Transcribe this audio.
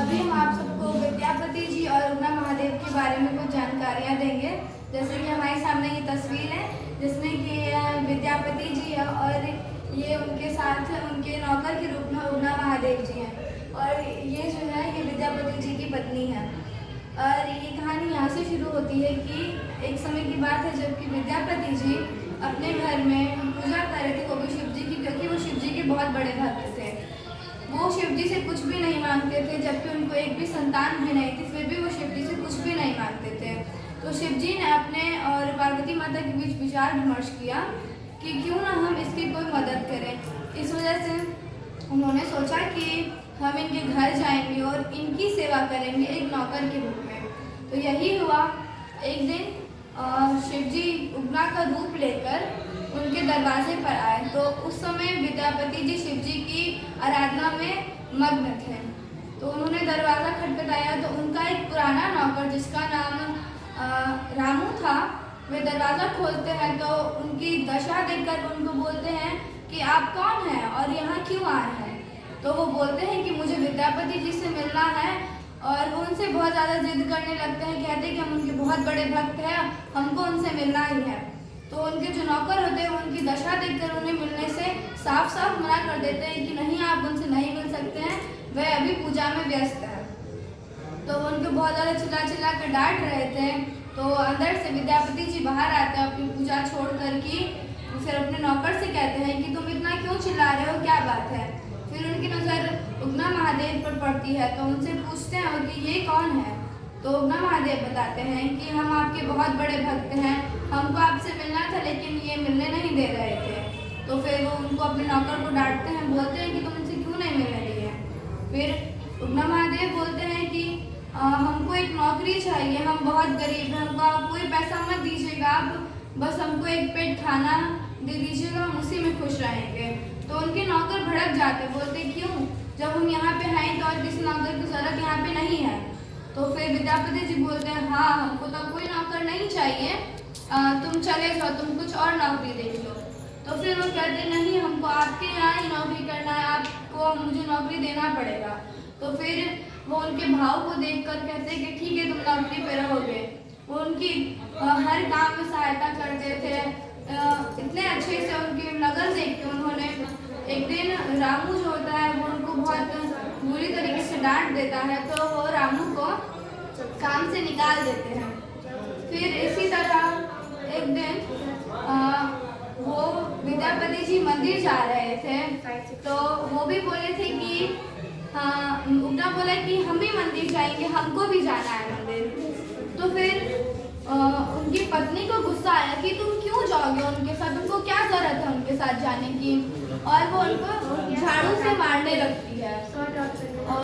अभी हम आप सबको विद्यापति जी और उगना महादेव के बारे में कुछ जानकारियाँ देंगे। जैसे कि हमारे सामने ये तस्वीर है जिसमें कि विद्यापति जी है और ये उनके साथ उनके नौकर के रूप में उगना महादेव जी हैं और ये जो है ये विद्यापति जी की पत्नी है। और ये कहानी यहाँ से शुरू होती है कि एक समय की बात है जबकि विद्यापति जी अपने घर में पूजा कर रहे थे, वो भी शिव जी की, क्योंकि वो शिव जी के बहुत बड़े भक्त थे। वो शिव जी से कुछ भी नहीं मांगते थे, जबकि उनको एक भी संतान भी नहीं थी, फिर भी वो शिव जी से कुछ भी नहीं मांगते थे। तो शिव जी ने अपने और पार्वती माता के बीच विचार विमर्श किया कि क्यों ना हम इसकी कोई मदद करें। इस वजह से उन्होंने सोचा कि हम इनके घर जाएंगे और इनकी सेवा करेंगे एक नौकर के रूप में। तो यही हुआ। एक दिन शिव जी उगना का रूप लेकर उनके दरवाजे पर आए, तो उस समय विद्यापति जी शिव जी की आराधना में मग्न थे। तो उन्होंने दरवाज़ा खटखटाया तो उनका एक पुराना नौकर जिसका नाम रामू था, वे दरवाज़ा खोलते हैं तो उनकी दशा देखकर उनको बोलते हैं कि आप कौन हैं और यहाँ क्यों आए हैं। तो वो बोलते हैं कि मुझे विद्यापति जी से मिलना है और वो उनसे बहुत ज़्यादा जिद करने लगते हैं, कहते हैं कि हम उनके बहुत बड़े भक्त हैं, हमको उनसे मिलना ही है। तो उनके जो नौकर होते हैं उनकी दशा देखकर उन्हें मिलने से साफ साफ मना कर देते हैं कि नहीं, आप उनसे नहीं मिल सकते हैं, वह अभी पूजा में व्यस्त है। तो वो उनको बहुत ज़्यादा चिल्ला कर डांट रहे थे। तो अंदर से विद्यापति जी बाहर आते हैं अपनी पूजा छोड़ कर की, फिर अपने नौकर से कहते हैं कि तुम इतना क्यों चिल्ला रहे हो, क्या बात है। फिर उनकी नज़र उगना महादेव पर पड़ती है तो उनसे पूछते हैं कि ये कौन है। तो उगना महादेव बताते हैं कि हम आपके बहुत बड़े भक्त हैं, हमको आपसे मिलना था लेकिन ये मिलने नहीं दे रहे थे। तो फिर वो उनको अपने नौकर को डांटते हैं, बोलते हैं कि तुम इनसे क्यों नहीं मिलने दिए। फिर उगना महादेव बोलते हैं कि हमको एक नौकरी चाहिए, हम बहुत गरीब हैं, हमको आप कोई पैसा मत दीजिएगा, आप बस हमको एक पेट खाना दे दीजिएगा, हम उसी में खुश रहेंगे। तो उनके नौकर भड़क जाते, बोलते क्यों, जब हम यहाँ पे हैं तो और किसी नौकर की ज़रूरत यहाँ पे नहीं है। तो फिर विद्यापति जी बोलते हैं हाँ, हमको तो कोई नौकर नहीं चाहिए, तुम चले जाओ, तुम कुछ और नौकरी देख लो। तो फिर वो कहते नहीं, हमको आपके यहाँ ही नौकरी करना है, आपको मुझे नौकरी देना पड़ेगा। तो फिर वो उनके भाव को देखकर कहते हैं कि ठीक है, तुम नौकरी पे रहोगे। वो उनकी हर काम में सहायता करते थे, इतने अच्छे से उनकी लगन देख के उन्होंने एक दिन रामू जो होता है वो उनको बहुत बुरी तरीके से डांट देता है, तो वो रामू को काम से निकाल देते हैं। फिर इसी तरह एक दिन वो विद्यापति जी मंदिर जा रहे थे, तो वो भी बोले थे कि उगना बोला कि हम भी मंदिर जाएंगे, हमको भी जाना है मंदिर। तो फिर उनकी पत्नी को गुस्सा आया कि तुम क्यों जाओगे उनके साथ, तुमको क्या जरूरत है उनके साथ जाने की, और वो उनको झाड़ू से मारने लगती है।